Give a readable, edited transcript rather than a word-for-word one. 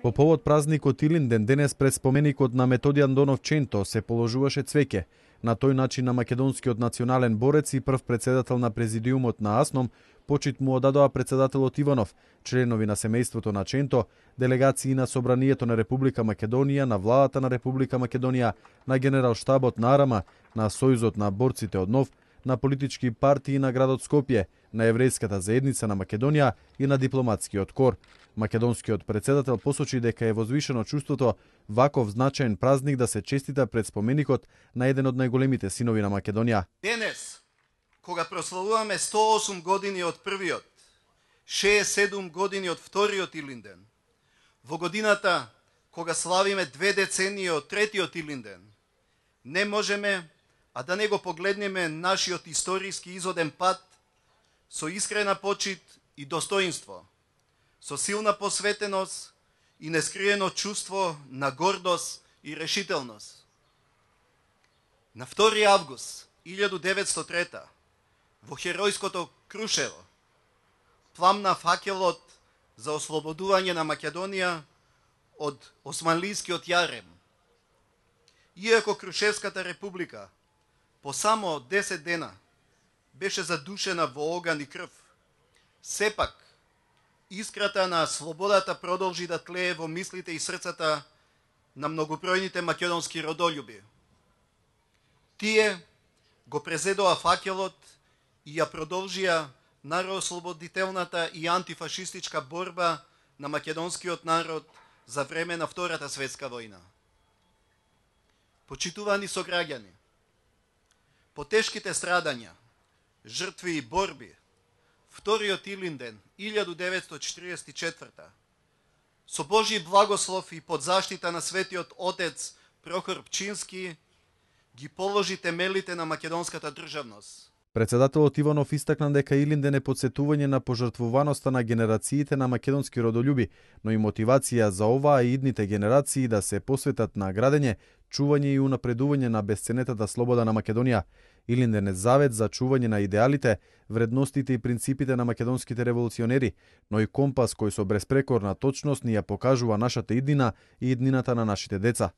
По повод празникот Илинден, денес пред споменикот на Методијан Донов Ченто се положуваше цвеќе. На тој начин на македонскиот национален борец и прв председател на президиумот на АСНОМ почит му одадоа председателот Иванов, членови на семејството на Ченто, делегации на Собранието на Република Македонија, на владата на Република Македонија, на генерал-штабот на Арама, на Сојузот на борците од НОВ, на политички партии на градот Скопје, на еврејската заедница на Македонија и на дипломатскиот кор. Македонскиот председател посочи дека е возвишено чувството ваков значаен празник да се честита пред споменикот на еден од најголемите синови на Македонија. Денес, кога прославуваме 108 години од првиот, 67 години од вториот Илинден, во годината кога славиме 2 децении од третиот Илинден, не можеме а да не го погледнеме нашиот историски изоден пат со искрена почит и достоинство, со силна посветеност и нескриено чувство на гордост и решителност. На 2 август 1903 во херојското Крушево пламна факелот за ослободување на Македонија од османлискиот јарем. Иако Крушевската република по само 10 дена беше задушена во оган и крв, сепак искрата на слободата продолжи да тлее во мислите и срцата на многобројните македонски родолюби. Тие го презедоа факелот и ја продолжија народоослободителната и антифашистичка борба на македонскиот народ за време на Втората светска војна. Почитувани сограѓани, по тешките страдања, жртви и борби, вториот Илинден 1944 со Божји благослов и под заштита на светиот отец Прохор Пчински ги положи темелите на македонската државност. Председателот Иванов истакна дека Илинден е потсетување на пожртвуваноста на генерациите на македонски родолюби, но и мотивација за оваа и идните генерации да се посветат на градење, чување и унапредување на бесценетата слобода на Македонија. Илинден е завет за чување на идеалите, вредностите и принципите на македонските револуционери, но и компас кој со безпрекорна точност ни ја покажува нашата иднина и иднината на нашите деца.